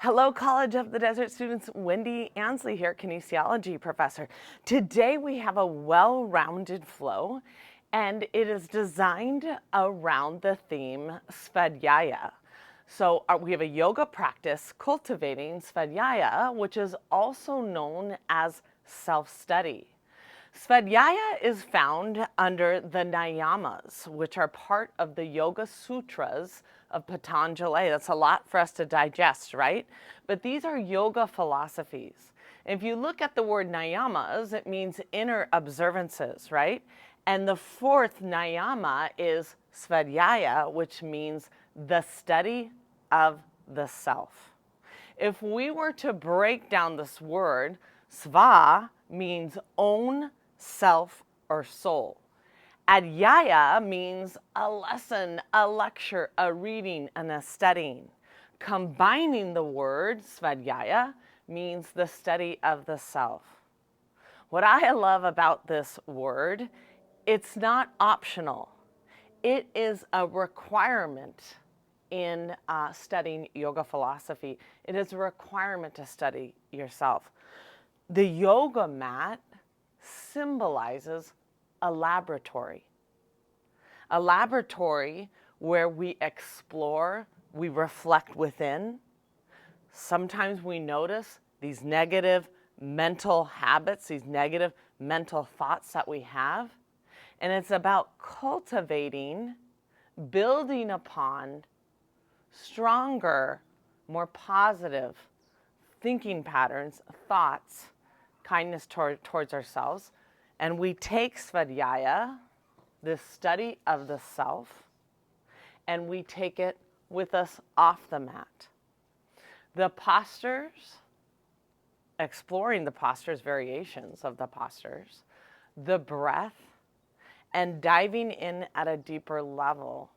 Hello, College of the Desert students. Wendy Ansley here, kinesiology professor. Today we have a well-rounded flow, and it is designed around the theme Svadhyaya. So we have a yoga practice cultivating Svadhyaya, which is also known as self-study. Svadhyaya is found under the Niyamas, which are part of the Yoga Sutras of Patanjali. That's a lot for us to digest, right? But these are yoga philosophies. If you look at the word Niyamas, it means inner observances, right? And the fourth Niyama is Svadhyaya, which means the study of the self. If we were to break down this word, sva means own, self, or soul. Adhyaya means a lesson, a lecture, a reading, and a studying. Combining the word svadhyaya means the study of the self. What I love about this word, it's not optional. It is a requirement in studying yoga philosophy. It is a requirement to study yourself. The yoga mat symbolizes a laboratory where we explore, we reflect within. Sometimes we notice these negative mental habits, these negative mental thoughts that we have. And it's about cultivating, building upon stronger, more positive thinking patterns, thoughts, kindness towards ourselves. And we take Svadhyaya, this study of the self, and we take it with us off the mat. The postures, exploring the postures, variations of the postures, the breath, and diving in at a deeper level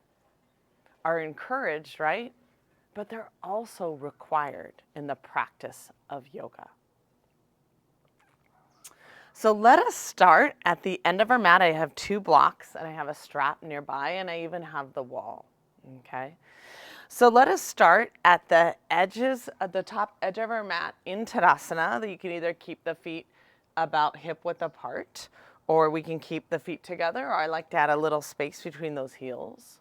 are encouraged, right? But they're also required in the practice of yoga. So let us start at the end of our mat. I have 2 blocks and I have a strap nearby and I even have the wall, okay? So let us start at the edges, at the top edge of our mat in Tadasana. That you can either keep the feet about hip width apart, or we can keep the feet together, or I like to add a little space between those heels.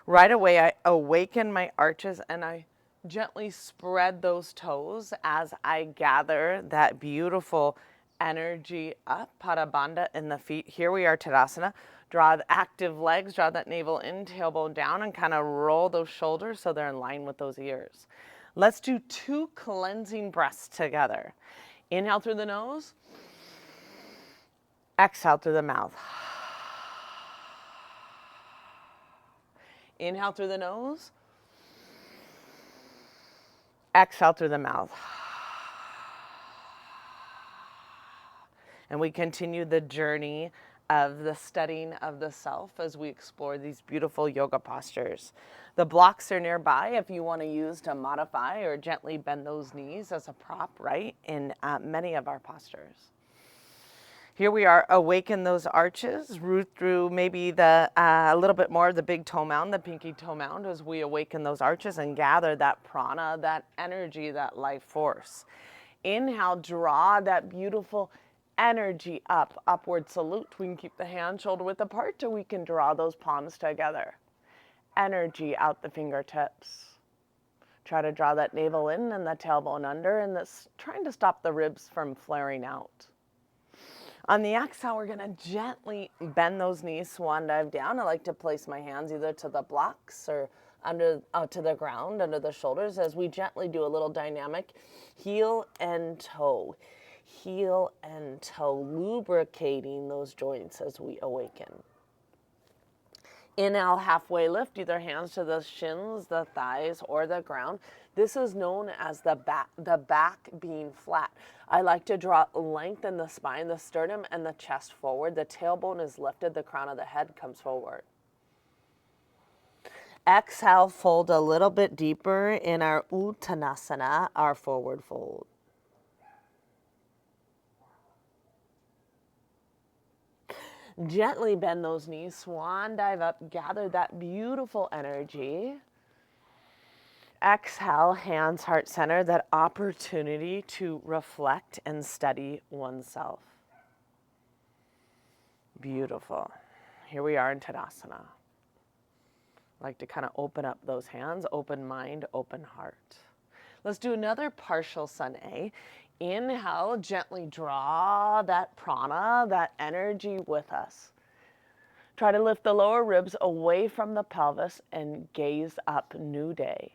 Right away, I awaken my arches and I gently spread those toes as I gather that beautiful energy up, Padabandha in the feet. Here we are, Tadasana. Draw the active legs, draw that navel in, tailbone down, and kind of roll those shoulders so they're in line with those ears. Let's do 2 cleansing breaths together. Inhale through the nose, exhale through the mouth. Inhale through the nose, exhale through the mouth. And we continue the journey of the studying of the self as we explore these beautiful yoga postures. The blocks are nearby if you want to use to modify or gently bend those knees as a prop, right, in many of our postures. Here we are, awaken those arches, root through maybe a little bit more of the big toe mound, the pinky toe mound, as we awaken those arches and gather that prana, that energy, that life force. Inhale, draw that beautiful energy up, upward salute. We can keep the hands shoulder width apart, or we can draw those palms together. Energy out the fingertips. Try to draw that navel in and the tailbone under, and that's trying to stop the ribs from flaring out. On the exhale, we're gonna gently bend those knees, swan dive down. I like to place my hands either to the blocks or under to the ground, under the shoulders, as we gently do a little dynamic heel and toe. Heel and toe, lubricating those joints as we awaken. Inhale, halfway lift, either hands to the shins, the thighs, or the ground. This is known as the back being flat. I like to draw length in the spine, the sternum, and the chest forward. The tailbone is lifted, the crown of the head comes forward. Exhale, fold a little bit deeper in our Uttanasana, our forward fold. Gently bend those knees, swan dive up, gather that beautiful energy. Exhale, hands, heart center, that opportunity to reflect and study oneself. Beautiful. Here we are in Tadasana. Like to kind of open up those hands, open mind, open heart. Let's do another partial sun A. Inhale, gently draw that prana, that energy with us. Try to lift the lower ribs away from the pelvis and gaze up, new day.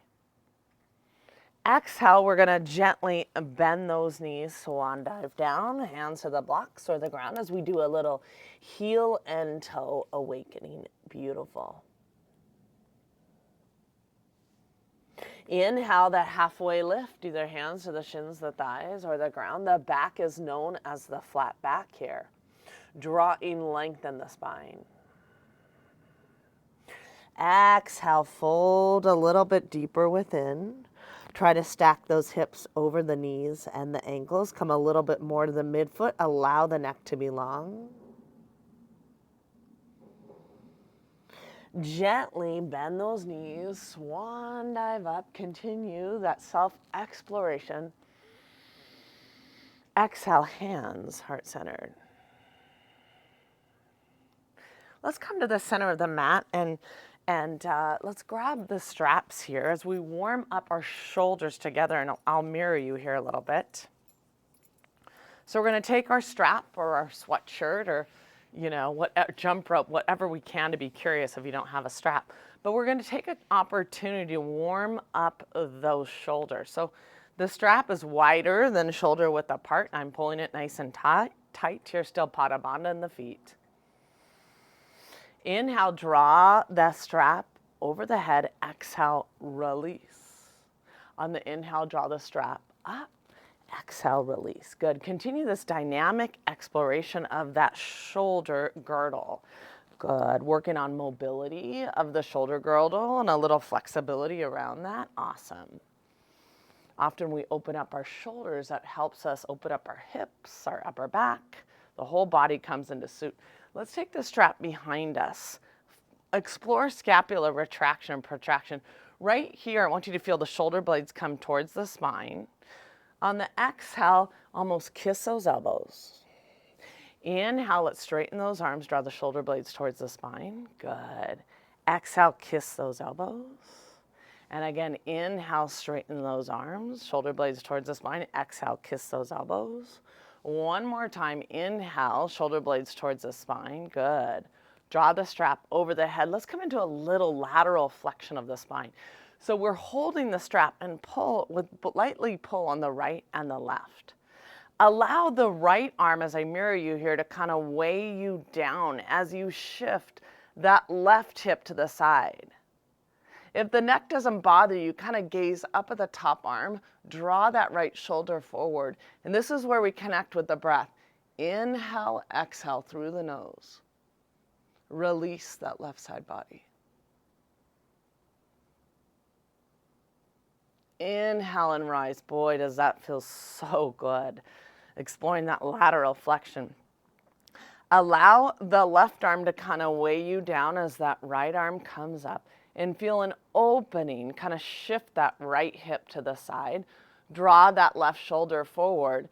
Exhale, we're going to gently bend those knees, swan dive down, hands to the blocks or the ground as we do a little heel and toe awakening. Beautiful. Inhale, that halfway lift, either hands to the shins, the thighs, or the ground. The back is known as the flat back here. Drawing length in the spine. Exhale, fold a little bit deeper within. Try to stack those hips over the knees and the ankles. Come a little bit more to the midfoot. Allow the neck to be long. Gently bend those knees, swan dive up, continue that self-exploration. Exhale, hands, heart-centered. Let's come to the center of the mat and let's grab the straps here as we warm up our shoulders together, and I'll mirror you here a little bit. So we're going to take our strap or our sweatshirt or, what jump rope, whatever we can to be curious if you don't have a strap. But we're going to take an opportunity to warm up those shoulders. So the strap is wider than shoulder width apart. I'm pulling it nice and tight. You're still Pada Bandha in the feet. Inhale, draw the strap over the head. Exhale, release. On the inhale, draw the strap up. Exhale, release. Good. Continue this dynamic exploration of that shoulder girdle. Good. Working on mobility of the shoulder girdle and a little flexibility around that. Awesome. Often we open up our shoulders. That helps us open up our hips, our upper back. The whole body comes into suit. Let's take the strap behind us. Explore scapular retraction and protraction. Right here, I want you to feel the shoulder blades come towards the spine. On the exhale, almost kiss those elbows. Inhale, let's straighten those arms, draw the shoulder blades towards the spine. Good. Exhale, kiss those elbows. And again, inhale, straighten those arms, shoulder blades towards the spine. Exhale, kiss those elbows. One more time, inhale, shoulder blades towards the spine. Good. Draw the strap over the head. Let's come into a little lateral flexion of the spine. So we're holding the strap and lightly pull on the right and the left. Allow the right arm, as I mirror you here, to kind of weigh you down as you shift that left hip to the side. If the neck doesn't bother you, kind of gaze up at the top arm, draw that right shoulder forward. And this is where we connect with the breath. Inhale, exhale through the nose. Release that left side body. Inhale and rise. Boy, does that feel so good. Exploring that lateral flexion. Allow the left arm to kind of weigh you down as that right arm comes up. And feel an opening, kind of shift that right hip to the side. Draw that left shoulder forward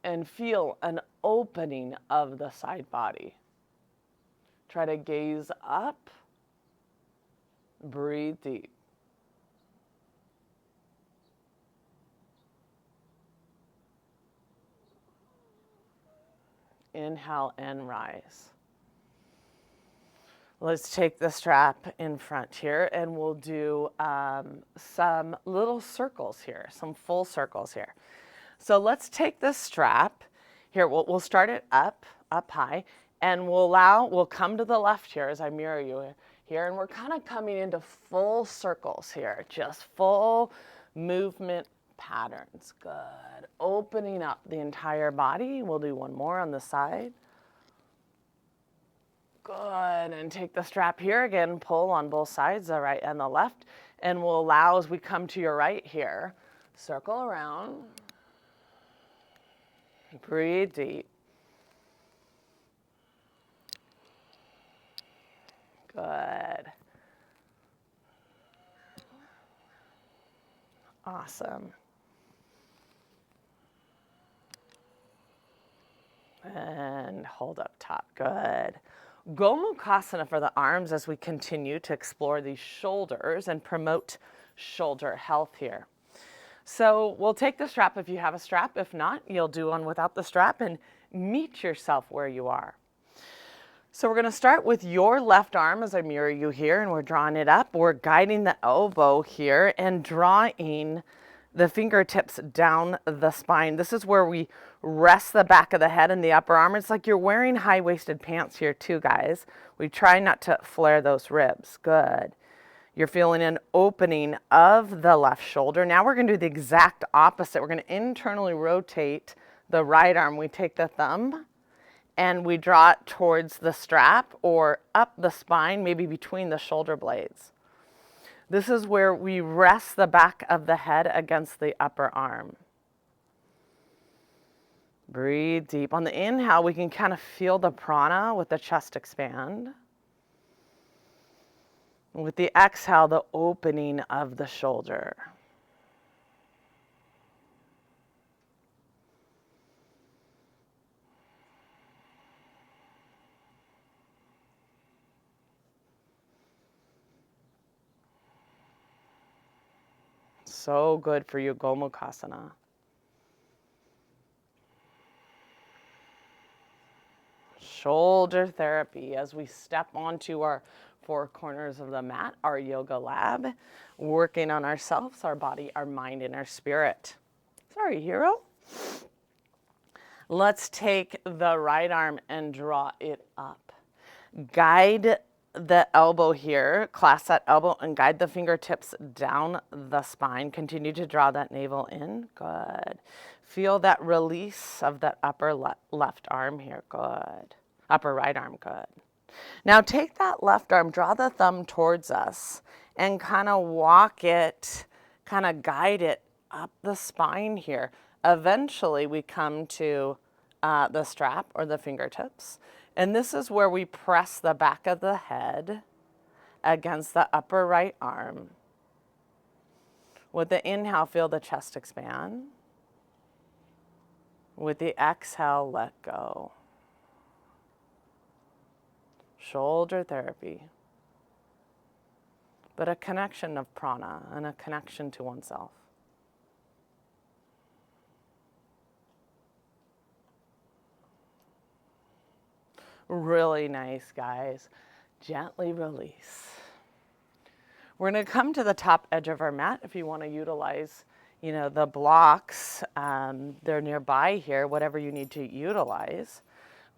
and feel an opening of the side body. Try to gaze up. Breathe deep. Inhale and rise. Let's take the strap in front here and we'll do some little circles here, some full circles here. So let's take the strap here. We'll start it up high, and we'll come to the left here as I mirror you here, and we're kind of coming into full circles here, just full movement patterns. Good. Opening up the entire body. We'll do one more on the side. Good, and take the strap here again, pull on both sides, the right and the left, and we'll allow as we come to your right here, circle around, breathe deep. Good. Awesome. And hold up top. Good. Gomukhasana for the arms as we continue to explore these shoulders and promote shoulder health here. So we'll take the strap if you have a strap. If not, you'll do one without the strap and meet yourself where you are. So we're going to start with your left arm as I mirror you here, and we're drawing it up. We're guiding the elbow here and drawing the fingertips down the spine. This is where we rest the back of the head and the upper arm. It's like you're wearing high-waisted pants here too, guys. We try not to flare those ribs. Good. You're feeling an opening of the left shoulder. Now we're going to do the exact opposite. We're going to internally rotate the right arm. We take the thumb and we draw it towards the strap or up the spine, maybe between the shoulder blades. This is where we rest the back of the head against the upper arm. Breathe deep. On the inhale, we can kind of feel the prana with the chest expand. With the exhale, the opening of the shoulder. So good for you, Gomukhasana. Shoulder therapy as we step onto our four corners of the mat, our yoga lab, working on ourselves, our body, our mind, and our spirit. Sorry, hero. Let's take the right arm and draw it up. Guide the elbow here, clasp that elbow and guide the fingertips down the spine. Continue to draw that navel in. Good. Feel that release of that upper left arm here. Good. Upper right arm. Good. Now take that left arm, draw the thumb towards us and kind of walk it, kind of guide it up the spine here. Eventually we come to the strap or the fingertips. And this is where we press the back of the head against the upper right arm. With the inhale, feel the chest expand. With the exhale, let go. Shoulder therapy. But a connection of prana and a connection to oneself. Really nice, guys. Gently release. We're going to come to the top edge of our mat if you want to utilize, the blocks. They're nearby here, whatever you need to utilize.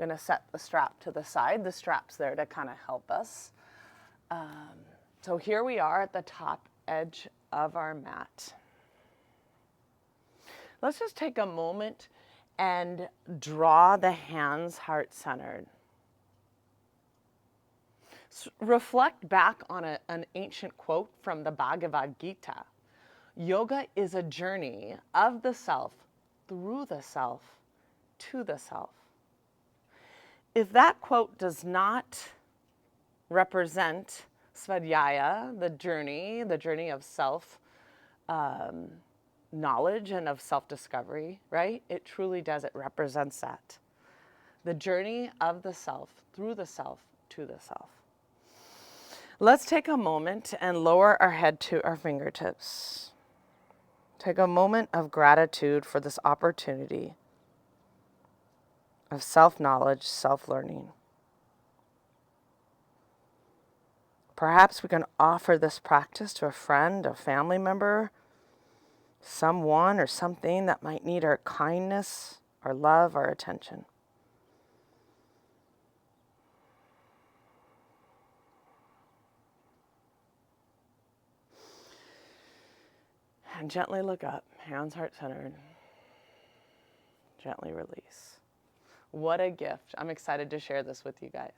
I'm going to set the strap to the side. The strap's there to kind of help us. So here we are at the top edge of our mat. Let's just take a moment and draw the hands heart-centered. Reflect back on an ancient quote from the Bhagavad Gita. Yoga is a journey of the self, through the self, to the self. If that quote does not represent Svadhyaya, the journey of self knowledge and of self-discovery, right? It truly does. It represents that. The journey of the self, through the self, to the self. Let's take a moment and lower our head to our fingertips. Take a moment of gratitude for this opportunity of self-knowledge, self-learning. Perhaps we can offer this practice to a friend, a family member, someone or something that might need our kindness, our love, our attention. And gently look up, hands heart-centered. Gently release. What a gift. I'm excited to share this with you guys.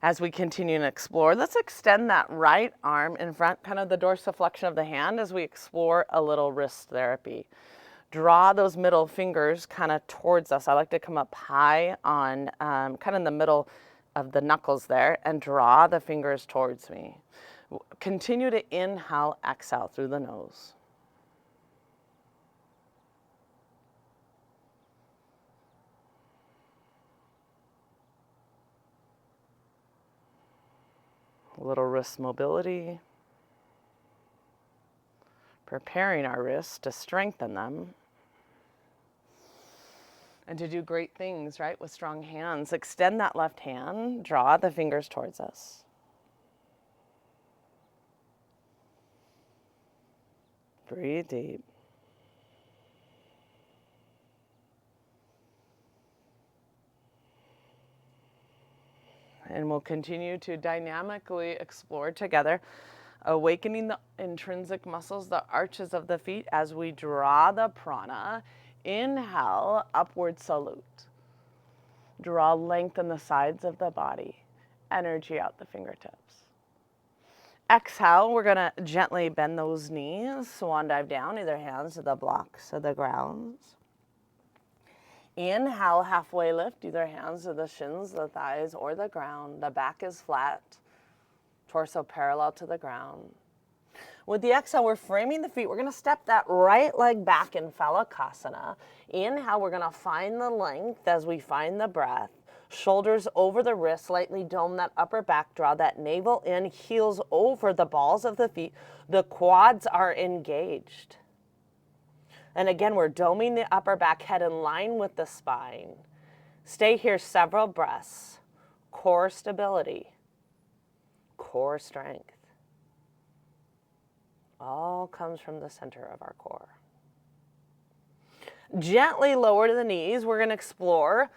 As we continue to explore, let's extend that right arm in front, kind of the dorsiflexion of the hand as we explore a little wrist therapy. Draw those middle fingers kind of towards us. I like to come up high on kind of in the middle of the knuckles there and draw the fingers towards me. Continue to inhale, exhale through the nose. A little wrist mobility. Preparing our wrists to strengthen them. And to do great things, right, with strong hands. Extend that left hand, draw the fingers towards us. Breathe deep. And we'll continue to dynamically explore together, awakening the intrinsic muscles, the arches of the feet as we draw the prana. Inhale, upward salute. Draw length in the sides of the body. Energy out the fingertips. Exhale, we're going to gently bend those knees, swan dive down, either hands to the blocks of the grounds. Inhale, halfway lift, either hands to the shins, the thighs, or the ground. The back is flat, torso parallel to the ground. With the exhale, we're framing the feet. We're going to step that right leg back in Phalakasana. Inhale, we're going to find the length as we find the breath. Shoulders over the wrists, slightly dome that upper back, draw that navel in, heels over the balls of the feet. The quads are engaged. And again, we're doming the upper back, head in line with the spine. Stay here several breaths. Core stability, core strength. All comes from the center of our core. Gently lower to the knees. We're going to explore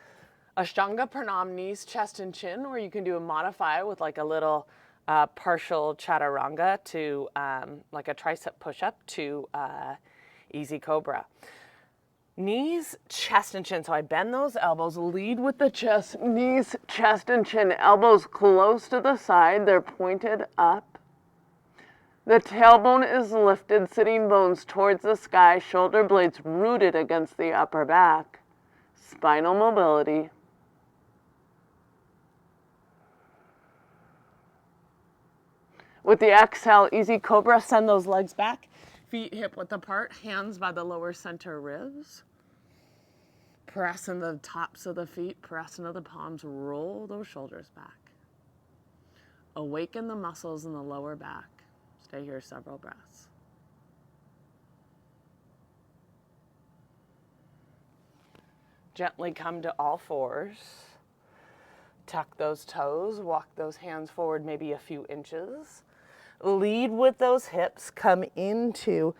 Ashtanga Pranam, knees, chest, and chin, or you can do a modify with like a little partial chaturanga to like a tricep push-up to easy cobra. Knees, chest, and chin. So I bend those elbows, lead with the chest, knees, chest, and chin. Elbows close to the side. They're pointed up. The tailbone is lifted, sitting bones towards the sky, shoulder blades rooted against the upper back. Spinal mobility. With the exhale, easy cobra, send those legs back. Feet hip width apart, hands by the lower center ribs. Press into the tops of the feet, press into the palms, roll those shoulders back. Awaken the muscles in the lower back. Stay here several breaths. Gently come to all fours. Tuck those toes, walk those hands forward maybe a few inches. Lead with those hips, come into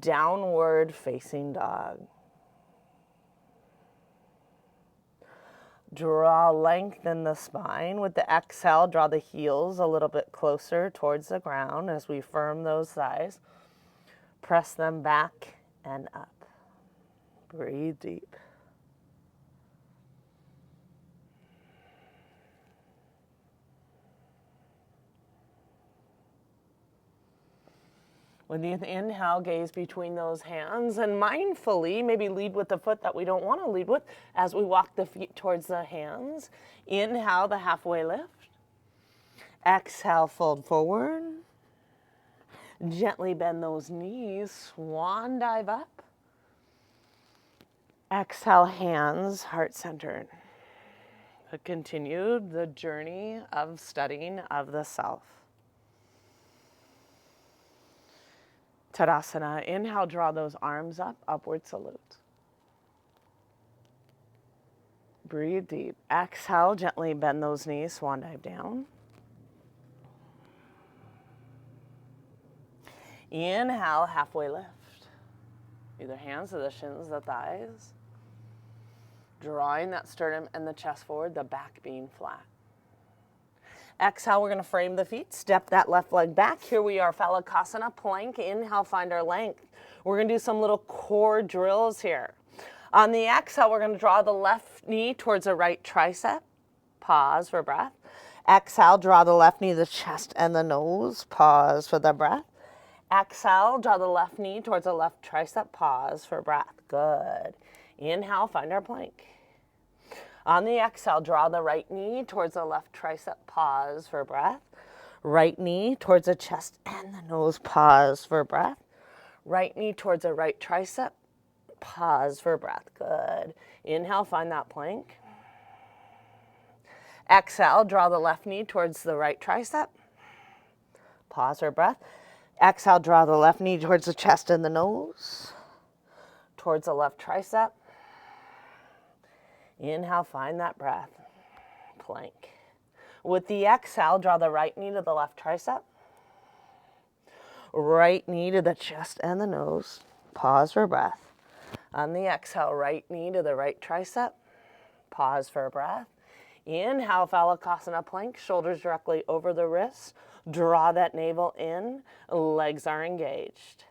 downward facing dog. Draw length in the spine. With the exhale, draw the heels a little bit closer towards the ground as we firm those thighs. Press them back and up. Breathe deep. With the inhale, gaze between those hands and mindfully maybe lead with the foot that we don't want to lead with as we walk the feet towards the hands. Inhale, the halfway lift. Exhale, fold forward. Gently bend those knees, swan dive up. Exhale, hands heart-centered. Continue the journey of studying of the self. Tadasana. Inhale, draw those arms up, upward salute. Breathe deep. Exhale, gently bend those knees, swan dive down. Inhale, halfway lift. Either hands to the shins, the thighs. Drawing that sternum and the chest forward, the back being flat. Exhale, we're going to frame the feet. Step that left leg back. Here we are, Phalakasana, plank. Inhale, find our length. We're going to do some little core drills here. On the exhale, we're going to draw the left knee towards the right tricep. Pause for breath. Exhale, draw the left knee to the chest and the nose. Pause for the breath. Exhale, draw the left knee towards the left tricep. Pause for breath. Good. Inhale, find our plank. On the exhale, draw the right knee towards the left tricep. Pause for breath. Right knee towards the chest and the nose. Pause for breath. Right knee towards the right tricep. Pause for breath. Good. Inhale, find that plank. Exhale, draw the left knee towards the right tricep. Pause for breath. Exhale, draw the left knee towards the chest and the nose, towards the left tricep. Inhale, find that breath. Plank. With the exhale, draw the right knee to the left tricep. Right knee to the chest and the nose. Pause for breath. On the exhale, right knee to the right tricep. Pause for a breath. Inhale, Phalakasana plank, shoulders directly over the wrists. Draw that navel in, legs are engaged.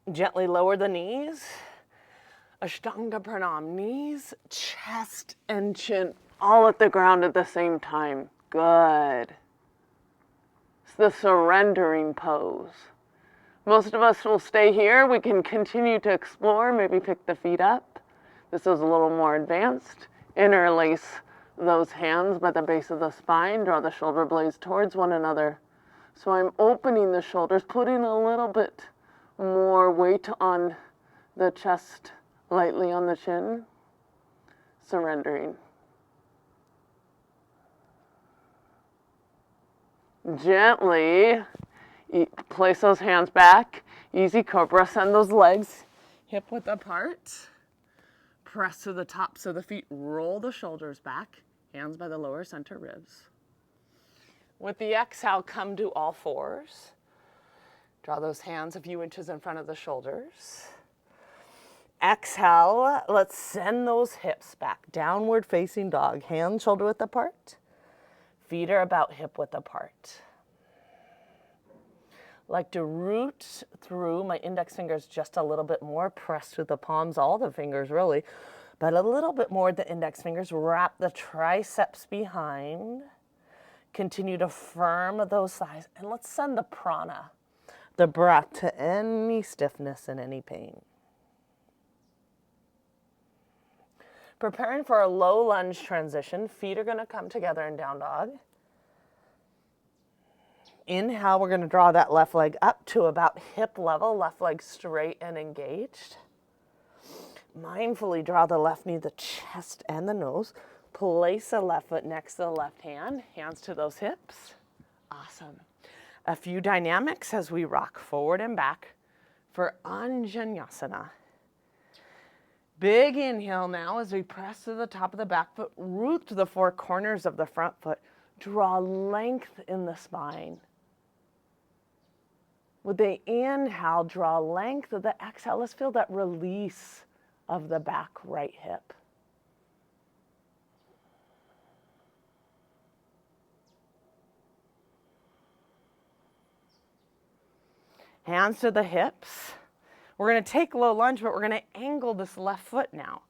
Gently lower the knees. Ashtanga Pranam, knees, chest, and chin all at the ground at the same time. Good. It's the surrendering pose. Most of us will stay here. We can continue to explore, maybe pick the feet up. This is a little more advanced. Interlace those hands by the base of the spine. Draw the shoulder blades towards one another. So I'm opening the shoulders, putting a little bit more weight on the chest, lightly on the chin. Surrendering. Gently place those hands back. Easy cobra. Send those legs hip width apart. Press to the tops of the feet. Roll the shoulders back. Hands by the lower center ribs. With the exhale, come to all fours. Draw those hands a few inches in front of the shoulders. Exhale, let's send those hips back. Downward facing dog. Hands shoulder width apart. Feet are about hip width apart. Like to root through my index fingers just a little bit more. Press through the palms, all the fingers really. But a little bit more the index fingers. Wrap the triceps behind. Continue to firm those thighs. And let's send the prana, the breath, to any stiffness and any pain. Preparing for a low lunge transition. Feet are going to come together in down dog. Inhale, we're going to draw that left leg up to about hip level, left leg straight and engaged. Mindfully draw the left knee, the chest and the nose. Place the left foot next to the left hand, hands to those hips. Awesome. A few dynamics as we rock forward and back for Anjaneyasana. Big inhale now as we press to the top of the back foot, root to the four corners of the front foot. Draw length in the spine. With the inhale, draw length. With the exhale, let's feel that release of the back right hip. Hands to the hips. We're going to take low lunge, but we're going to angle this left foot now.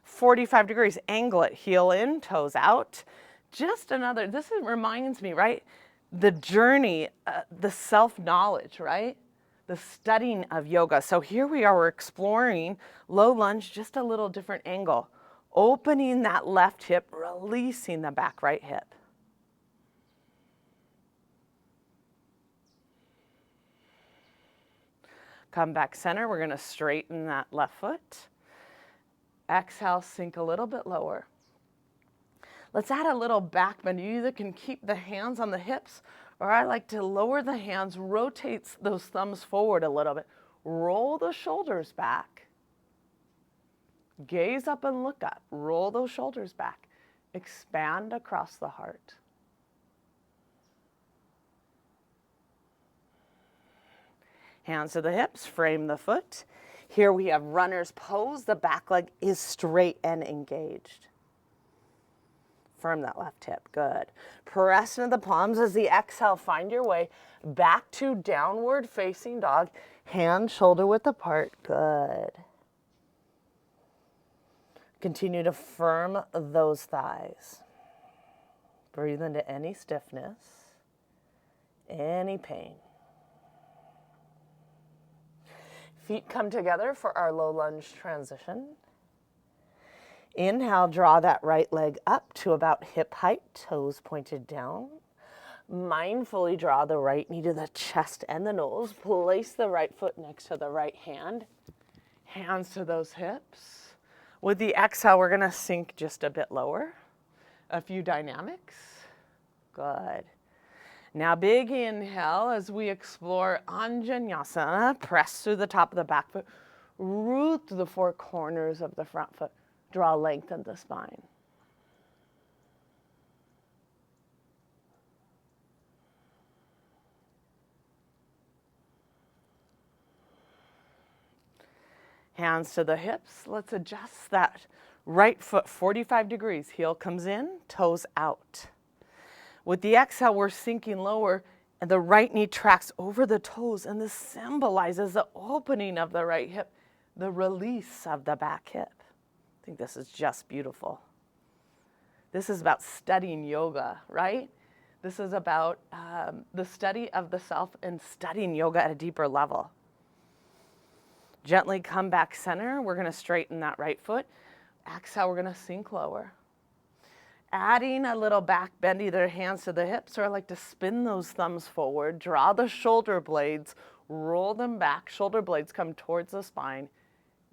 45 degrees, angle it, heel in, toes out. Just another, reminds me, right? The journey, the self-knowledge, right? The studying of yoga. So here we are, we're exploring low lunge, just a little different angle. Opening that left hip, releasing the back right hip. Come back center, we're gonna straighten that left foot. Exhale, sink a little bit lower. Let's add a little back bend. You either can keep the hands on the hips, or I like to lower the hands, rotate those thumbs forward a little bit. Roll the shoulders back. Gaze up and look up. Roll those shoulders back. Expand across the heart. Hands to the hips, frame the foot. Here we have runner's pose. The back leg is straight and engaged. Firm that left hip, good. Press into the palms as the exhale, find your way back to downward facing dog. Hands shoulder width apart, good. Continue to firm those thighs. Breathe into any stiffness, any pain. Feet come together for our low lunge transition. Inhale, draw that right leg up to about hip height, toes pointed down. Mindfully draw the right knee to the chest and the nose. Place the right foot next to the right hand. Hands to those hips. With the exhale, we're gonna sink just a bit lower. A few dynamics. Good. Now big inhale as we explore Anjaneyasana. Press through the top of the back foot. Root through the four corners of the front foot. Draw length in the spine. Hands to the hips. Let's adjust that right foot 45 degrees. Heel comes in, toes out. With the exhale, we're sinking lower, and the right knee tracks over the toes, and this symbolizes the opening of the right hip, the release of the back hip. I think this is just beautiful. This is about studying yoga, right? This is about the study of the self and studying yoga at a deeper level. Gently come back center. We're going to straighten that right foot. Exhale, we're going to sink lower. Adding a little back bend, either hands to the hips, or I like to spin those thumbs forward. Draw the shoulder blades, roll them back. Shoulder blades come towards the spine.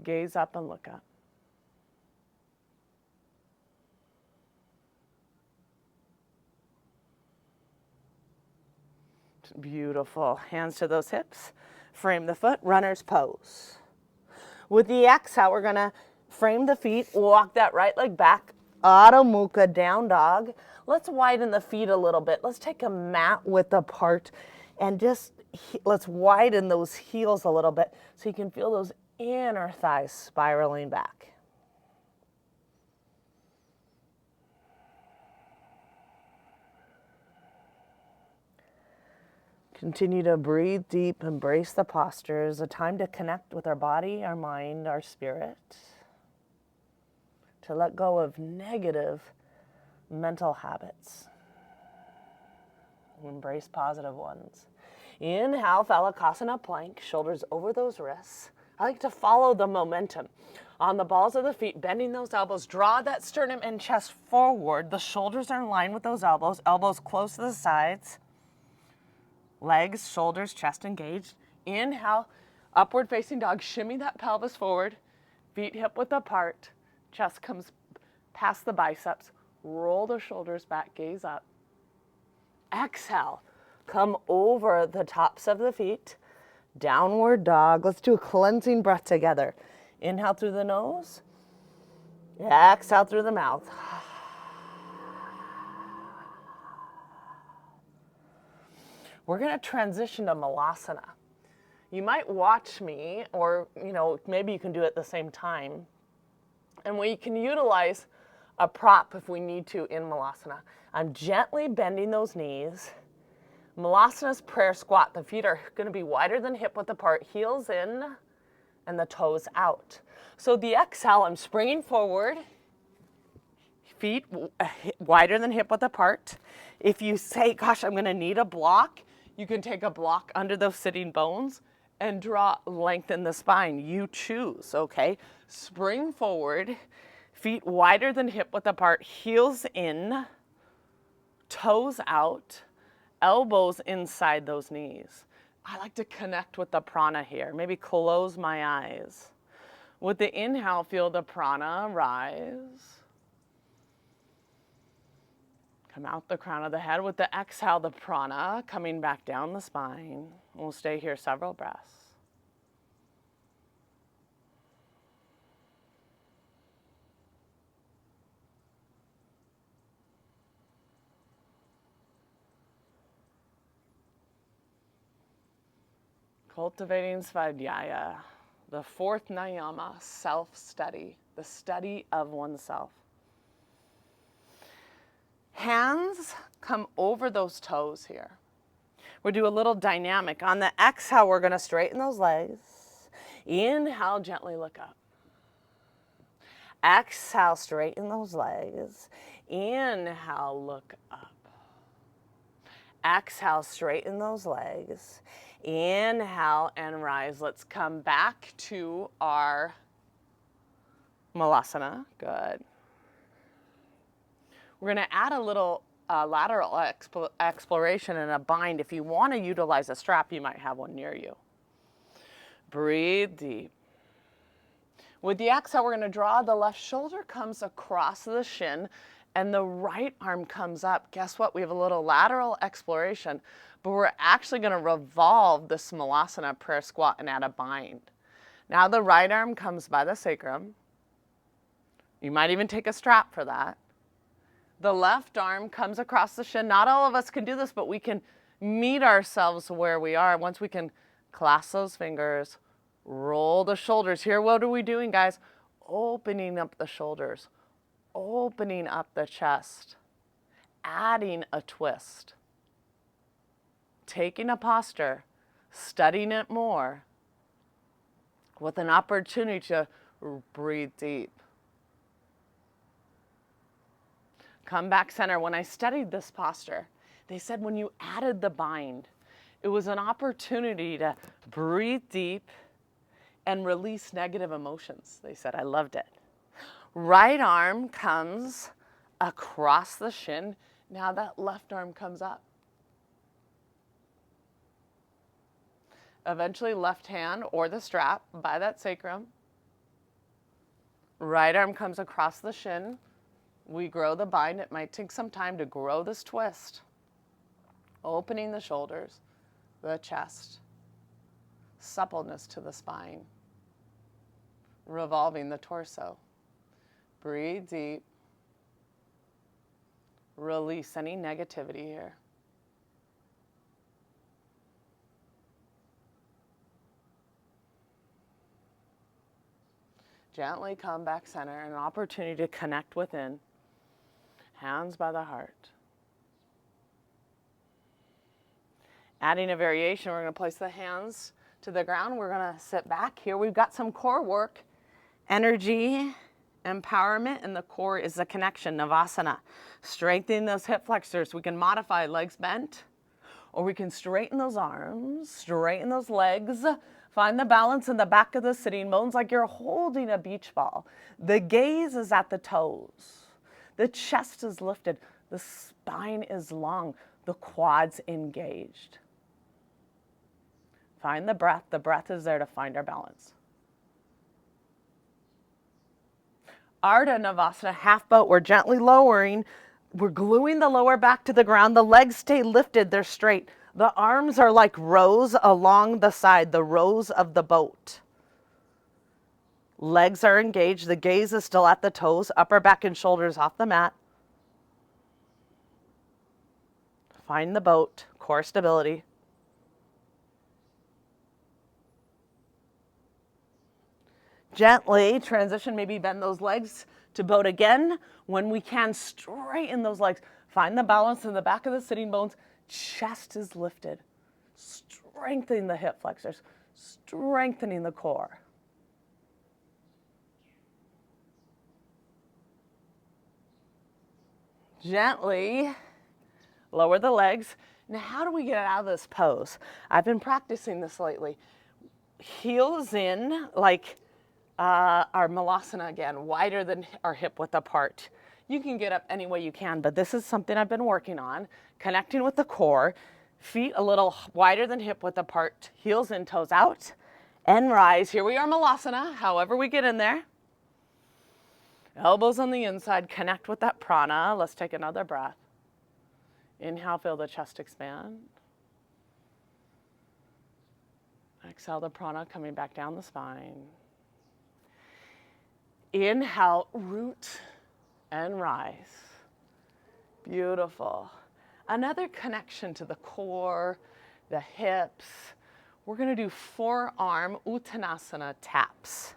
Gaze up and look up. Beautiful. Hands to those hips. Frame the foot, runner's pose. With the exhale, we're going to frame the feet, walk that right leg back, Adho Mukha, down dog. Let's widen the feet a little bit. Let's take a mat width apart and just let's widen those heels a little bit so you can feel those inner thighs spiraling back. Continue to breathe deep, embrace the postures, a time to connect with our body, our mind, our spirit, to let go of negative mental habits, embrace positive ones. Inhale, Phalakasana plank, shoulders over those wrists. I like to follow the momentum on the balls of the feet, bending those elbows, draw that sternum and chest forward. The shoulders are in line with those elbows, elbows close to the sides. Legs, shoulders, chest engaged. Inhale, upward facing dog. Shimmy that pelvis forward. Feet hip width apart. Chest comes past the biceps. Roll the shoulders back, gaze up. Exhale, come over the tops of the feet. Downward dog. Let's do a cleansing breath together. Inhale through the nose. Exhale through the mouth. We're going to transition to Malasana. You might watch me, or maybe you can do it at the same time. And we can utilize a prop if we need to in Malasana. I'm gently bending those knees. Malasana's prayer squat. The feet are going to be wider than hip width apart, heels in, and the toes out. So the exhale, I'm springing forward. Feet wider than hip width apart. If you say, gosh, I'm going to need a block, you can take a block under those sitting bones and draw length in the spine. You choose, okay? Spring forward, feet wider than hip width apart, heels in, toes out, elbows inside those knees. I like to connect with the prana here. Maybe close my eyes. With the inhale, feel the prana rise. Come out the crown of the head. With the exhale, the prana coming back down the spine. We'll stay here several breaths. Cultivating Svadhyaya, the fourth niyama, self-study, the study of oneself. Hands come over those toes here. We'll do a little dynamic. On the exhale, we're going to straighten those legs. Inhale, gently look up. Exhale, straighten those legs. Inhale, look up. Exhale, straighten those legs. Inhale and rise. Let's come back to our Malasana. Good. We're going to add a little lateral exploration and a bind. If you want to utilize a strap, you might have one near you. Breathe deep. With the exhale, we're going to draw the left shoulder comes across the shin and the right arm comes up. Guess what? We have a little lateral exploration, but we're actually going to revolve the Smalasana prayer squat and add a bind. Now the right arm comes by the sacrum. You might even take a strap for that. The left arm comes across the shin. Not all of us can do this, but we can meet ourselves where we are. Once we can clasp those fingers, roll the shoulders. Here, what are we doing, guys? Opening up the shoulders, opening up the chest, adding a twist, taking a posture, studying it more, with an opportunity to breathe deep. Come back center. When I studied this posture, they said when you added the bind, it was an opportunity to breathe deep and release negative emotions. They said, I loved it. Right arm comes across the shin. Now that left arm comes up. Eventually left hand or the strap by that sacrum. Right arm comes across the shin. We grow the bind. It might take some time to grow this twist. Opening the shoulders, the chest, suppleness to the spine, revolving the torso. Breathe deep. Release any negativity here. Gently come back center, an opportunity to connect within. Hands by the heart. Adding a variation, we're going to place the hands to the ground. We're going to sit back here. We've got some core work, energy, empowerment, and the core is the connection, Navasana. Strengthening those hip flexors. We can modify legs bent, or we can straighten those arms, straighten those legs. Find the balance in the back of the sitting bones like you're holding a beach ball. The gaze is at the toes. The chest is lifted. The spine is long. The quads engaged. Find the breath. The breath is there to find our balance. Ardha Navasana, half boat. We're gently lowering. We're gluing the lower back to the ground. The legs stay lifted. They're straight. The arms are like rows along the side, the rows of the boat. Legs are engaged. The gaze is still at the toes. Upper back and shoulders off the mat. Find the boat. Core stability. Gently transition, maybe bend those legs to boat again. When we can, straighten those legs. Find the balance in the back of the sitting bones. Chest is lifted. Strengthening the hip flexors. Strengthening the core. Gently lower the legs. Now, how do we get out of this pose? I've been practicing this lately. Heels in, like our Malasana again, wider than our hip width apart. You can get up any way you can, but this is something I've been working on. Connecting with the core, feet a little wider than hip width apart, heels in, toes out, and rise. Here we are, Malasana, however we get in there. Elbows on the inside, connect with that prana. Let's take another breath. Inhale, feel the chest expand. Exhale the prana coming back down the spine. Inhale, root and rise. Beautiful. Another connection to the core, the hips. We're going to do forearm Uttanasana taps.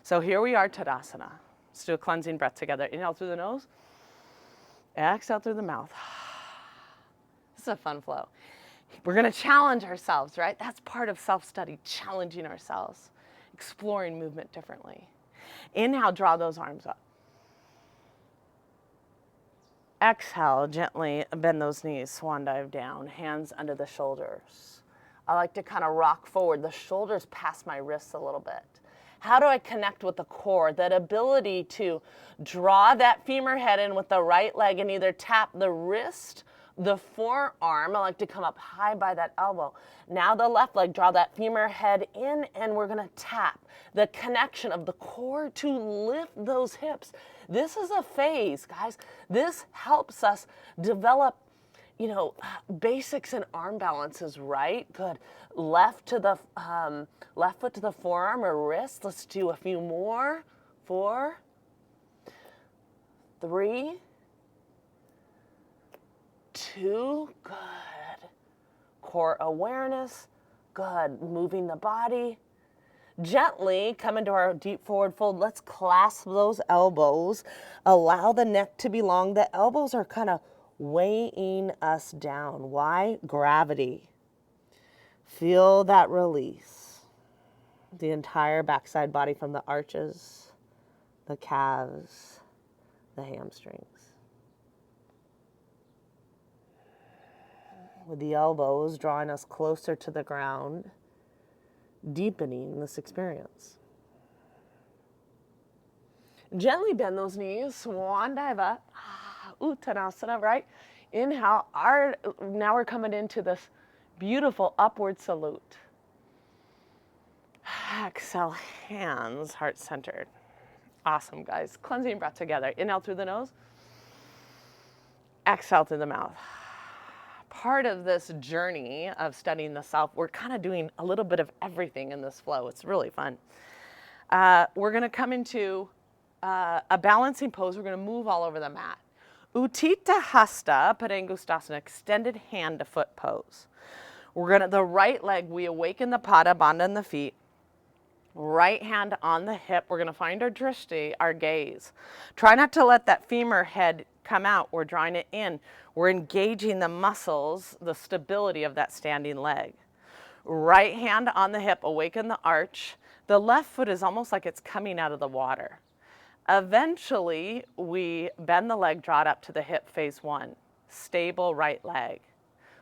So here we are, Tadasana. Let's do a cleansing breath together. Inhale through the nose. Exhale through the mouth. This is a fun flow. We're going to challenge ourselves, right? That's part of self-study, challenging ourselves, exploring movement differently. Inhale, draw those arms up. Exhale, gently bend those knees, swan dive down, hands under the shoulders. I like to kind of rock forward, the shoulders past my wrists a little bit. How do I connect with the core? That ability to draw that femur head in with the right leg and either tap the wrist The forearm, I like to come up high by that elbow. Now the left leg, draw that femur head in, and we're gonna tap the connection of the core to lift those hips. This is a phase, guys. This helps us develop, basics in arm balances, right? Good. Left foot to the forearm or wrist. Let's do a few more. 4, 3, 2, good. Core awareness, good. Moving the body. Gently come into our deep forward fold. Let's clasp those elbows. Allow the neck to be long. The elbows are kind of weighing us down. Why? Gravity. Feel that release. The entire backside body from the arches, the calves, the hamstrings. With the elbows drawing us closer to the ground, deepening this experience. Gently bend those knees, swan dive up, Uttanasana, right? Inhale, now we're coming into this beautiful upward salute. Exhale, hands heart-centered. Awesome, guys. Cleansing breath together. Inhale through the nose, exhale through the mouth. Part of this journey of studying the self, we're kind of doing a little bit of everything in this flow. It's really fun. We're going to come into a balancing pose. We're going to move all over the mat. Utthita Hasta Padangusthasana, extended hand to foot pose. The right leg, we awaken the Pada Bandha in the feet. Right hand on the hip. We're going to find our drishti, our gaze. Try not to let that femur head come out. We're drawing it in. We're engaging the muscles, the stability of that standing leg. Right hand on the hip, awaken the arch. The left foot is almost like it's coming out of the water. Eventually, we bend the leg, draw it up to the hip, phase 1. Stable right leg.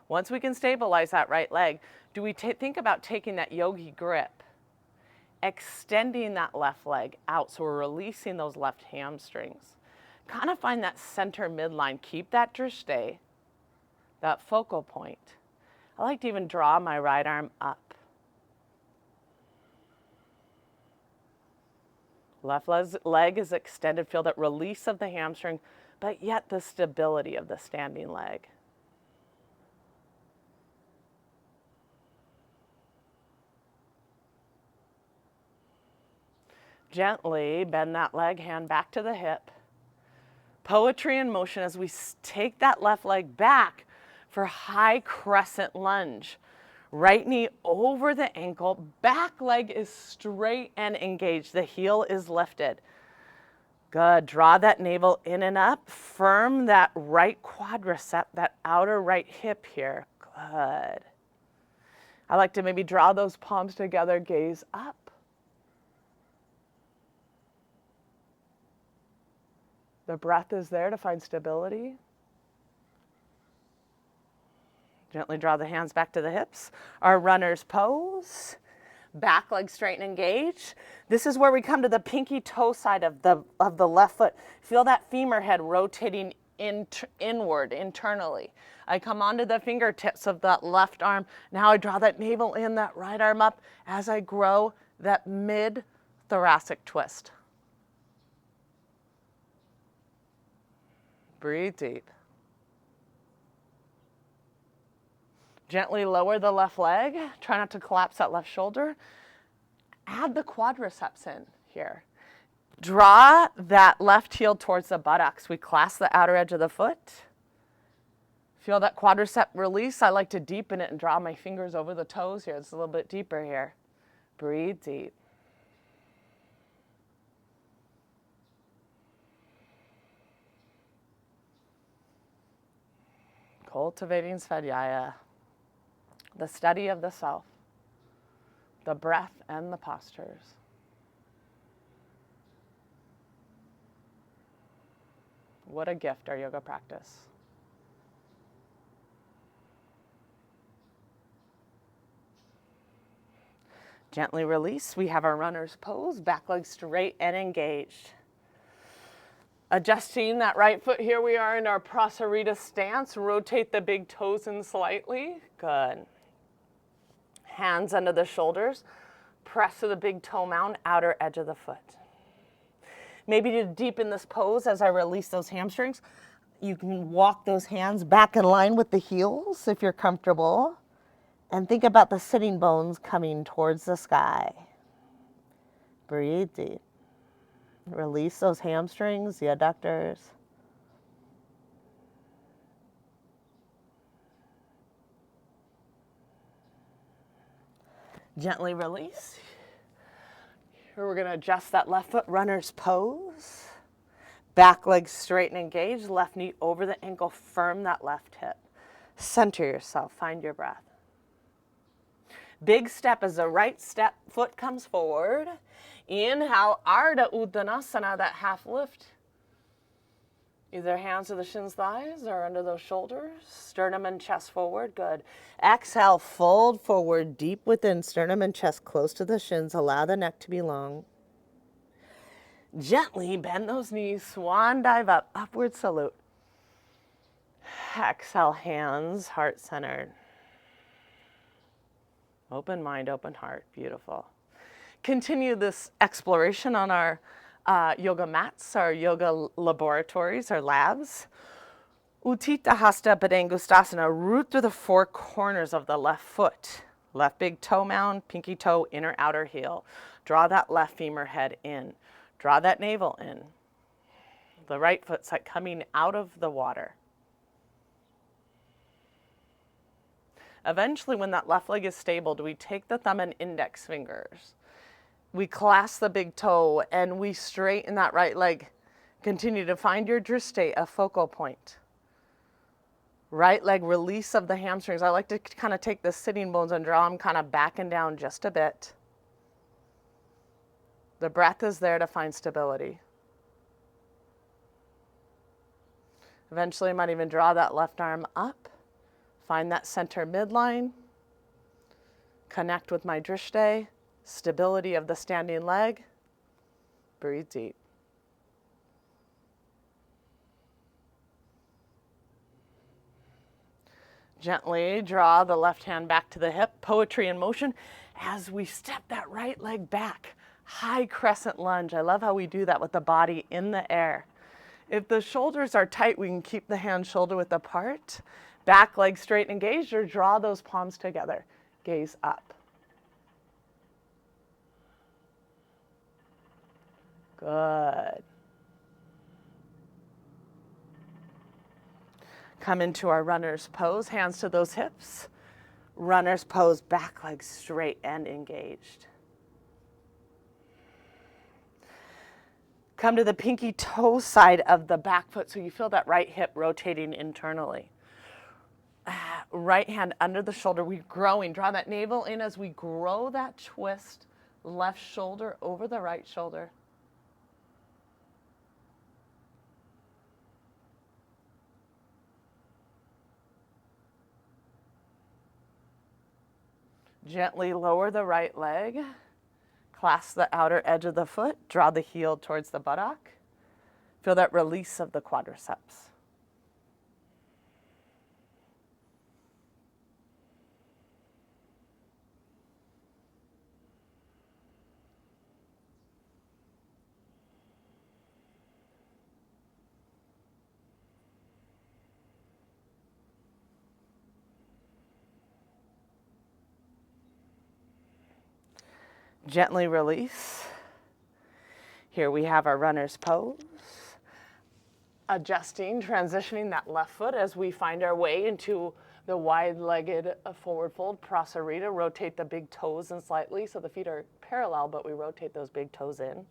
Once we can stabilize that right leg, do we think about taking that yogi grip, extending that left leg out, so we're releasing those left hamstrings. Kind of find that center midline. Keep that drishti, that focal point. I like to even draw my right arm up. Left leg is extended. Feel that release of the hamstring, but yet the stability of the standing leg. Gently bend that leg, hand back to the hip. Poetry in motion as we take that left leg back for high crescent lunge. Right knee over the ankle, back leg is straight and engaged. The heel is lifted. Good. Draw that navel in and up. Firm that right quadricep, that outer right hip here. Good. I like to maybe draw those palms together, gaze up. The breath is there to find stability. Gently draw the hands back to the hips. Our runner's pose. Back leg straight and engaged. This is where we come to the pinky toe side of the left foot. Feel that femur head rotating inward, internally. I come onto the fingertips of that left arm. Now I draw that navel in, that right arm up as I grow that mid-thoracic twist. Breathe deep. Gently lower the left leg. Try not to collapse that left shoulder. Add the quadriceps in here. Draw that left heel towards the buttocks. We clasp the outer edge of the foot. Feel that quadricep release. I like to deepen it and draw my fingers over the toes here. It's a little bit deeper here. Breathe deep. Cultivating Svadhyaya, the study of the self, the breath and the postures. What a gift, our yoga practice. Gently release. We have our runner's pose, back leg straight and engaged. Adjusting that right foot, here we are in our Prasarita stance. Rotate the big toes in slightly. Good. Hands under the shoulders. Press to the big toe mound, outer edge of the foot. Maybe to deepen this pose as I release those hamstrings, you can walk those hands back in line with the heels if you're comfortable. And think about the sitting bones coming towards the sky. Breathe deep. Release those hamstrings, the adductors. Gently release. Here we're going to adjust that left foot, runner's pose. Back leg straight and engaged, left knee over the ankle, firm that left hip. Center yourself, find your breath. Big step as the right step foot comes forward. Inhale, Ardha Uttanasana, that half lift. Either hands to the shins, thighs, or under those shoulders. Sternum and chest forward, good. Exhale, fold forward, deep within, sternum and chest close to the shins. Allow the neck to be long. Gently bend those knees, swan dive up, upward salute. Exhale, hands, heart centered. Open mind, open heart, beautiful. Continue this exploration on our yoga mats, our yoga laboratories, our labs. Utthita Hasta Padangustasana, root through the four corners of the left foot. Left big toe mound, pinky toe, inner outer heel. Draw that left femur head in. Draw that navel in. The right foot's like coming out of the water. Eventually, when that left leg is stable, we take the thumb and index fingers. We clasp the big toe and we straighten that right leg. Continue to find your drishti, a focal point. Right leg release of the hamstrings. I like to kind of take the sitting bones and draw them kind of back and down just a bit. The breath is there to find stability. Eventually, I might even draw that left arm up. Find that center midline. Connect with my drishti. Stability of the standing leg. Breathe deep. Gently draw the left hand back to the hip. Poetry in motion as we step that right leg back. High crescent lunge. I love how we do that with the body in the air. If the shoulders are tight, we can keep the hands shoulder width apart. Back leg straight and engaged, or draw those palms together. Gaze up. Good. Come into our runner's pose, hands to those hips. Runner's pose, back leg straight and engaged. Come to the pinky toe side of the back foot so you feel that right hip rotating internally. Right hand under the shoulder, we're growing. Draw that navel in as we grow that twist. Left shoulder over the right shoulder. Gently lower the right leg. Clasp the outer edge of the foot. Draw the heel towards the buttock. Feel that release of the quadriceps. Gently release. Here we have our runner's pose. Adjusting, transitioning that left foot as we find our way into the wide-legged forward fold, Prasarita. Rotate the big toes in slightly so the feet are parallel, but we rotate those big toes in.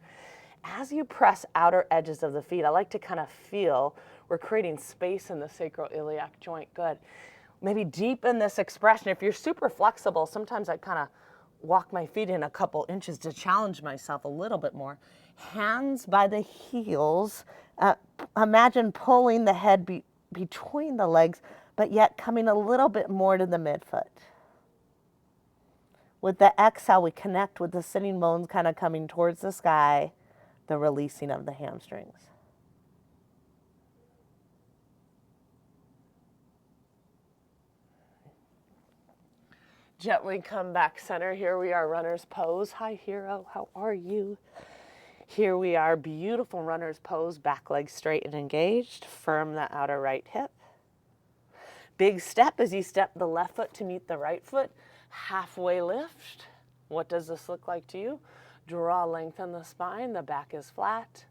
As you press outer edges of the feet, I like to kind of feel we're creating space in the sacroiliac joint. Good. Maybe deepen this expression. If you're super flexible, sometimes I kind of walk my feet in a couple inches to challenge myself a little bit more. Hands by the heels. Imagine pulling the head between the legs, but yet coming a little bit more to the midfoot. With the exhale, we connect with the sitting bones kind of coming towards the sky, the releasing of the hamstrings. Gently come back center. Here we are, runner's pose. Hi, hero. How are you? Here we are, beautiful runner's pose. Back leg straight and engaged. Firm the outer right hip. Big step as you step the left foot to meet the right foot. Halfway lift. What does this look like to you? Draw length in the spine. The back is flat.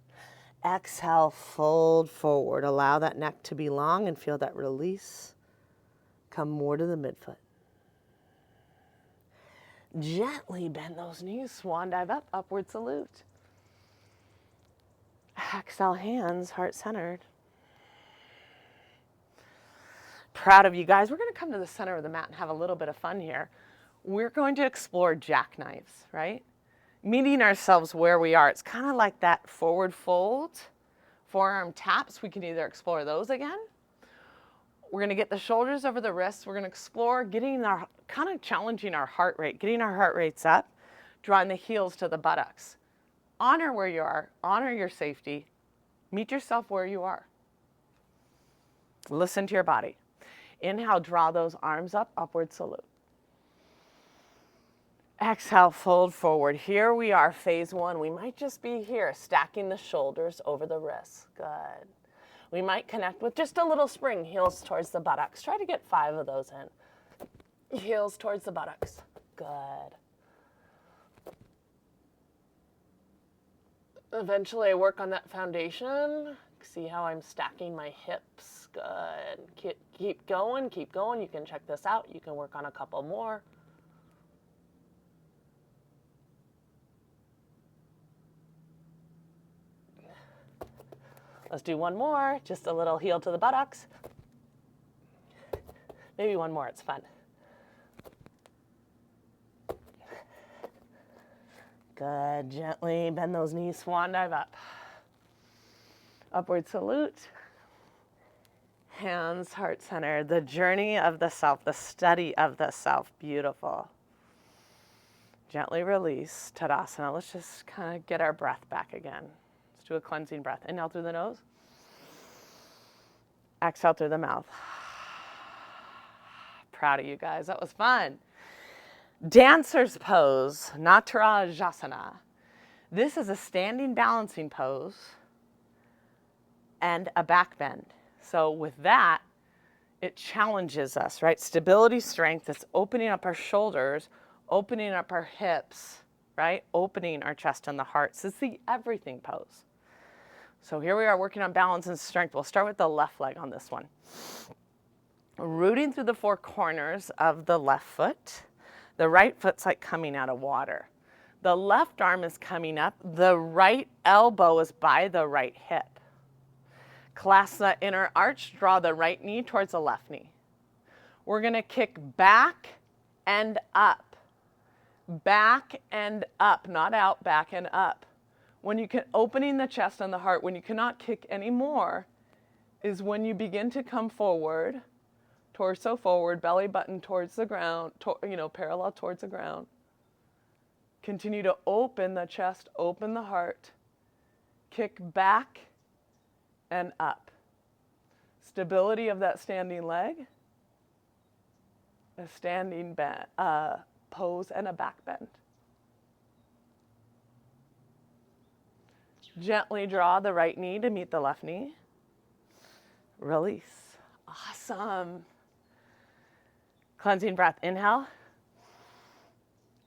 Exhale, fold forward. Allow that neck to be long and feel that release. Come more to the midfoot. Gently bend those knees, swan dive up, upward salute. Exhale, hands heart-centered. Proud of you guys. We're going to come to the center of the mat and have a little bit of fun here. We're going to explore jackknives, right? Meeting ourselves where we are. It's kind of like that forward fold, forearm taps. We can either explore those again. We're going to get the shoulders over the wrists. We're going to explore kind of challenging our heart rate, getting our heart rates up, drawing the heels to the buttocks. Honor where you are. Honor your safety. Meet yourself where you are. Listen to your body. Inhale, draw those arms up, upward salute. Exhale, fold forward. Here we are, phase one. We might just be here, stacking the shoulders over the wrists. Good. We might connect with just a little spring, heels towards the buttocks. Try to get 5 of those in. Heels towards the buttocks. Good. Eventually I work on that foundation. See how I'm stacking my hips. Good. Keep going, keep going. You can check this out. You can work on a couple more. Let's do one more. Just a little heel to the buttocks. Maybe one more. It's fun. Good. Gently bend those knees. Swan dive up. Upward salute. Hands heart center. The journey of the self, the study of the self. Beautiful. Gently release. Tadasana. Let's just kind of get our breath back again. Let's do a cleansing breath. Inhale through the nose. Exhale through the mouth. Proud of you guys. That was fun. Dancer's pose, Natarajasana. This is a standing balancing pose and a back bend. So with that, it challenges us, right? Stability, strength. It's opening up our shoulders, opening up our hips, right? Opening our chest and the heart. So it's the everything pose. So here we are working on balance and strength. We'll start with the left leg on this one. Rooting through the 4 corners of the left foot. The right foot's like coming out of water. The left arm is coming up. The right elbow is by the right hip. Clasp the inner arch. Draw the right knee towards the left knee. We're going to kick back and up. Back and up. Not out, back and up. When you can, opening the chest and the heart, when you cannot kick anymore, is when you begin to come forward. Torso forward, belly button towards the ground, parallel towards the ground. Continue to open the chest, open the heart. Kick back and up. Stability of that standing leg. A standing pose and a back bend. Gently draw the right knee to meet the left knee. Release. Awesome. Cleansing breath. Inhale.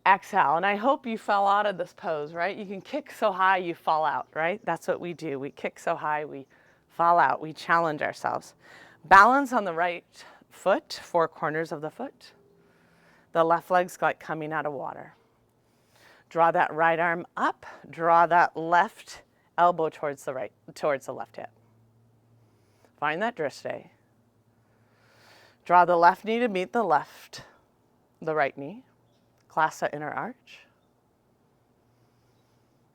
Exhale. And I hope you fell out of this pose, right? You can kick so high you fall out, right? That's what we do. We kick so high we fall out. We challenge ourselves. Balance on the right foot, 4 corners of the foot. The left leg's like coming out of water. Draw that right arm up. Draw that left elbow towards the left hip. Find that drishti. Draw the left knee to meet the right knee. Clasp the inner arch.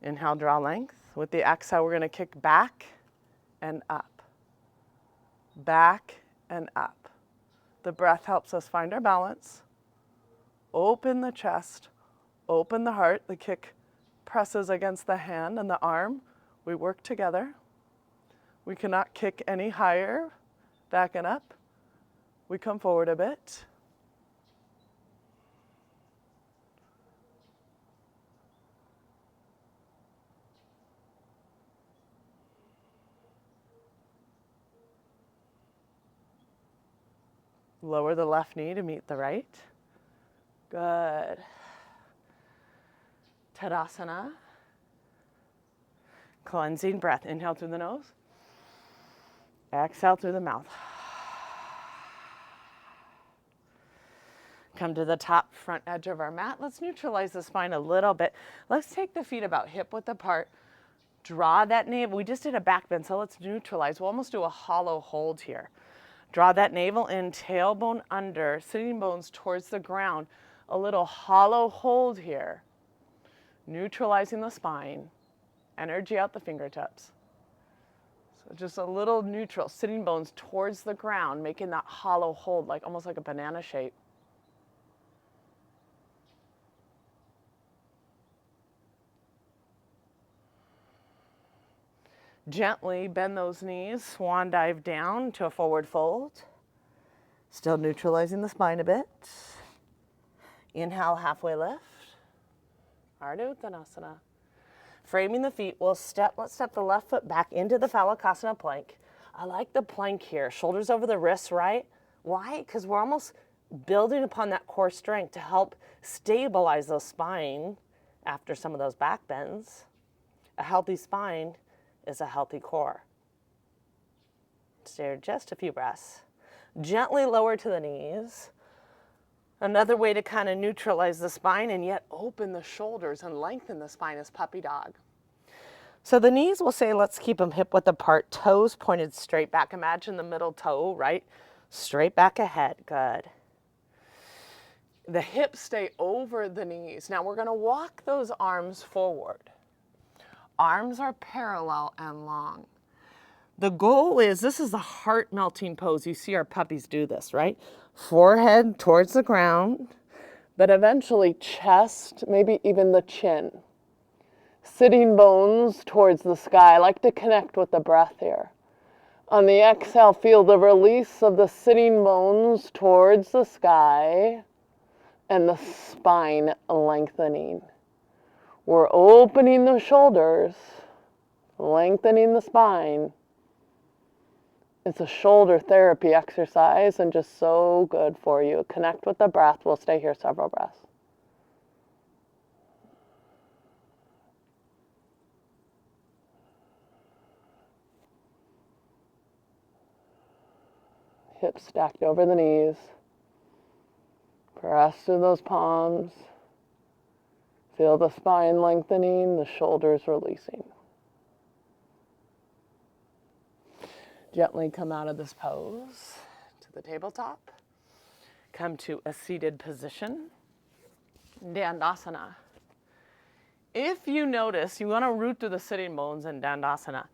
Inhale, draw length. With the exhale, we're going to kick back and up. Back and up. The breath helps us find our balance. Open the chest. Open the heart. The kick presses against the hand and the arm. We work together. We cannot kick any higher. Back and up. We come forward a bit. Lower the left knee to meet the right. Good. Tadasana. Cleansing breath. Inhale through the nose. Exhale through the mouth. Come to the top front edge of our mat. Let's neutralize the spine a little bit. Let's take the feet about hip width apart. Draw that navel. We just did a back bend, so let's neutralize. We'll almost do a hollow hold here. Draw that navel in, tailbone under, sitting bones towards the ground. A little hollow hold here. Neutralizing the spine. Energy out the fingertips. So just a little neutral, sitting bones towards the ground, making that hollow hold, like almost like a banana shape. Gently bend those knees, swan dive down to a forward fold. Still neutralizing the spine a bit. Inhale, halfway lift. Ardha Uttanasana. Framing the feet, let's step the left foot back into the Phalakasana plank. I like the plank here. Shoulders over the wrists, right? Why? Because we're almost building upon that core strength to help stabilize the spine after some of those back bends. A healthy spine is a healthy core. Stay just a few breaths. Gently lower to the knees. Another way to kind of neutralize the spine and yet open the shoulders and lengthen the spine is puppy dog. So the knees, we'll say, let's keep them hip width apart, toes pointed straight back. Imagine the middle toe, right? Straight back ahead, good. The hips stay over the knees. Now we're gonna walk those arms forward. Arms are parallel and long. The goal is, this is the heart melting pose. You see our puppies do this, right? Forehead towards the ground, but eventually chest, maybe even the chin. Sitting bones towards the sky. I like to connect with the breath here. On the exhale, feel the release of the sitting bones towards the sky and the spine lengthening. We're opening the shoulders, lengthening the spine. It's a shoulder therapy exercise and just so good for you. Connect with the breath. We'll stay here several breaths. Hips stacked over the knees. Press through those palms. Feel the spine lengthening, the shoulders releasing. Gently come out of this pose to the tabletop. Come to a seated position. Dandasana. If you notice, you want to root through the sitting bones in Dandasana.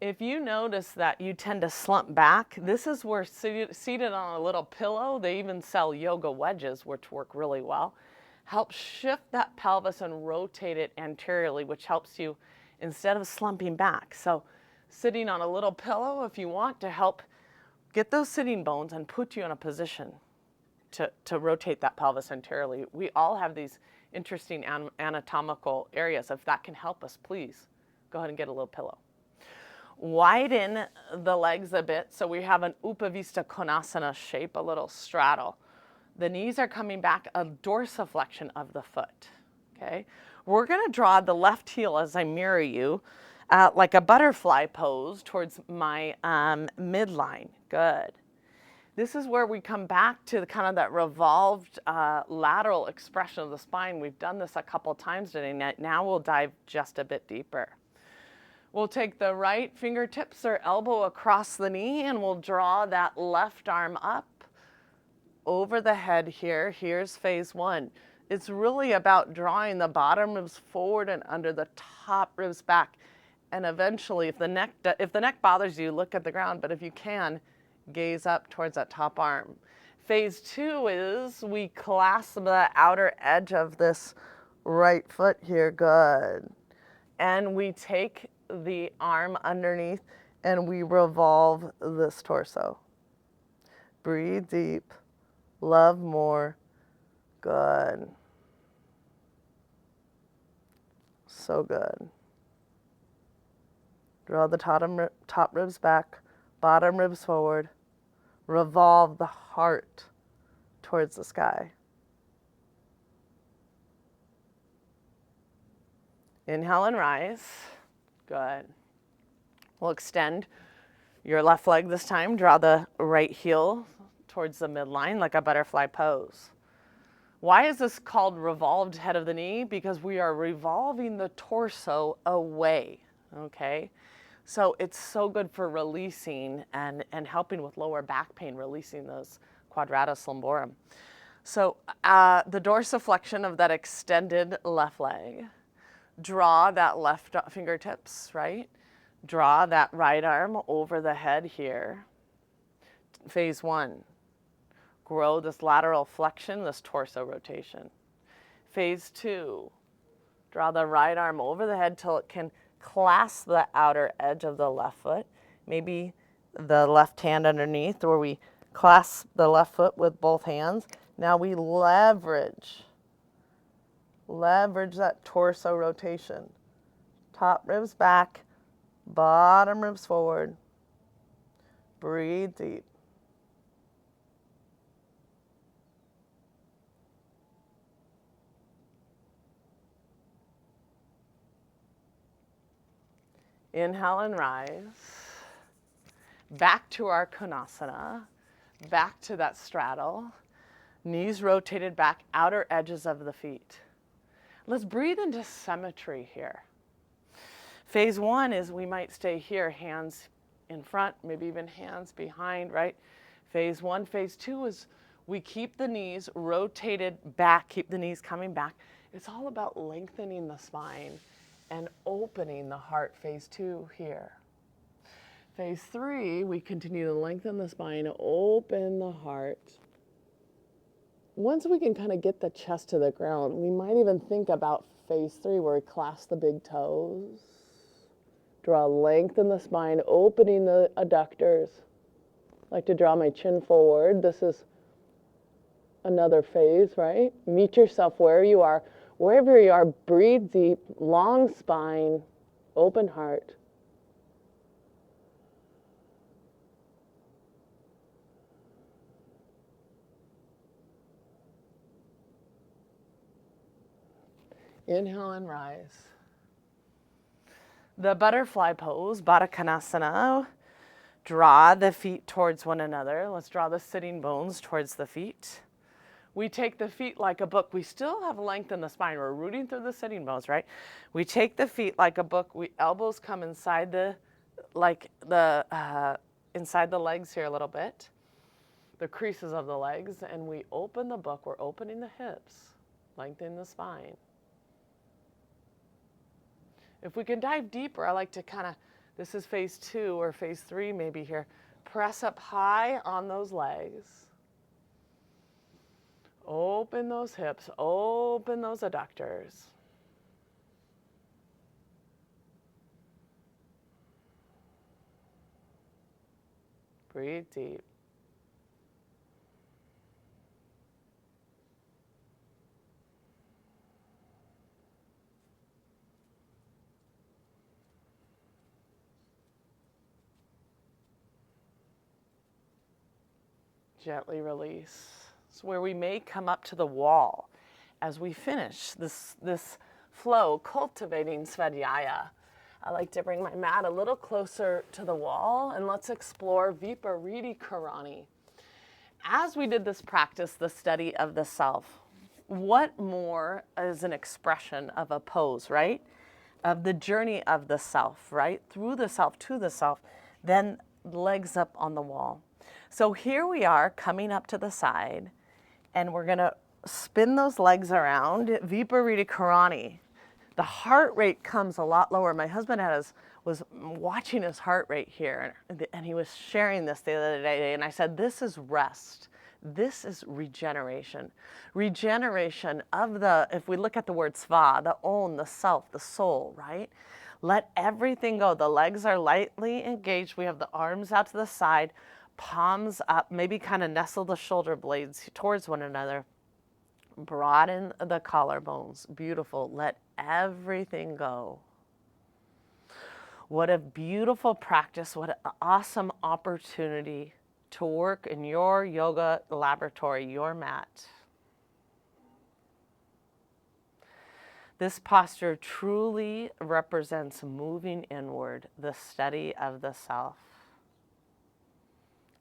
If you notice that you tend to slump back, this is where seated on a little pillow, they even sell yoga wedges, which work really well. Help shift that pelvis and rotate it anteriorly, which helps you instead of slumping back. So sitting on a little pillow, if you want, to help get those sitting bones and put you in a position to rotate that pelvis anteriorly. We all have these interesting anatomical areas. If that can help us, please go ahead and get a little pillow. Widen the legs a bit so we have an Upavista Konasana shape, a little straddle. The knees are coming back, a dorsiflexion of the foot, okay? We're gonna draw the left heel as I mirror you, like a butterfly pose towards my midline, good. This is where we come back to the kind of that revolved lateral expression of the spine. We've done this a couple times today. Now we'll dive just a bit deeper. We'll take the right fingertips or elbow across the knee and we'll draw that left arm up over the head here. Here's phase one. It's really about drawing the bottom ribs forward and under, the top ribs back. And eventually, if the neck bothers you, look at the ground, but if you can, gaze up towards that top arm. Phase two is we clasp the outer edge of this right foot here, good. And we take the arm underneath and we revolve this torso. Breathe deep, love more, good. So good. Draw the top ribs back, bottom ribs forward. Revolve the heart towards the sky. Inhale and rise. Good. We'll extend your left leg this time. Draw the right heel towards the midline like a butterfly pose. Why is this called revolved head of the knee? Because we are revolving the torso away, okay? So it's so good for releasing and helping with lower back pain, releasing those quadratus lumborum. So the dorsiflexion of that extended left leg. Draw that left fingertips, right? Draw that right arm over the head here. Phase 1. Grow this lateral flexion, this torso rotation. Phase 2. Draw the right arm over the head till it can clasp the outer edge of the left foot. Maybe the left hand underneath, where we clasp the left foot with both hands. Now we leverage that torso rotation. Top ribs back, bottom ribs forward. Breathe deep. Inhale and rise. Back to our Konasana. Back to that straddle. Knees rotated back, outer edges of the feet. Let's breathe into symmetry here. Phase 1 is we might stay here, hands in front, maybe even hands behind, right? Phase 1. Phase 2 is we keep the knees rotated back, keep the knees coming back. It's all about lengthening the spine and opening the heart. Phase 2 here. Phase 3, we continue to lengthen the spine, open the heart. Once we can kind of get the chest to the ground, we might even think about phase 3 where we clasp the big toes. Draw length in the spine, opening the adductors. I like to draw my chin forward. This is another phase, right? Meet yourself where you are. Wherever you are, breathe deep, long spine, open heart. Inhale and rise. The butterfly pose, Baddha Konasana. Draw the feet towards one another. Let's draw the sitting bones towards the feet. We take the feet like a book. We still have length in the spine. We're rooting through the sitting bones, right? We take the feet like a book. Elbows come inside inside the legs here a little bit, the creases of the legs, and we open the book. We're opening the hips, lengthening the spine. If we can dive deeper, I like to this is phase 2 or phase 3 maybe here. Press up high on those legs. Open those hips, open those adductors. Breathe deep. Gently release. It's where we may come up to the wall as we finish this flow, cultivating Svadhyaya. I like to bring my mat a little closer to the wall, and let's explore Viparita Karani. As we did this practice, the study of the self, what more is an expression of a pose, right? Of the journey of the self, right? Through the self, to the self, then legs up on the wall. So here we are coming up to the side, and we're going to spin those legs around, Viparita Karani. The heart rate comes a lot lower. My husband was watching his heart rate here, and he was sharing this the other day, and I said, this is rest. This is regeneration. Regeneration of if we look at the word sva, the own, the self, the soul, right? Let everything go. The legs are lightly engaged. We have the arms out to the side, palms up, maybe kind of nestle the shoulder blades towards one another. Broaden the collarbones. Beautiful. Let everything go. What a beautiful practice. What an awesome opportunity to work in your yoga laboratory, your mat. This posture truly represents moving inward, the study of the self.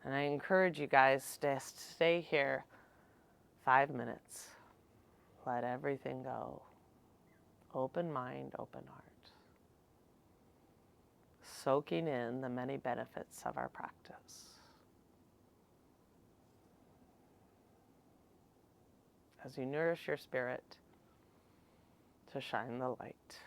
And I encourage you guys to stay here 5 minutes. Let everything go. Open mind, open heart. Soaking in the many benefits of our practice. As you nourish your spirit to shine the light.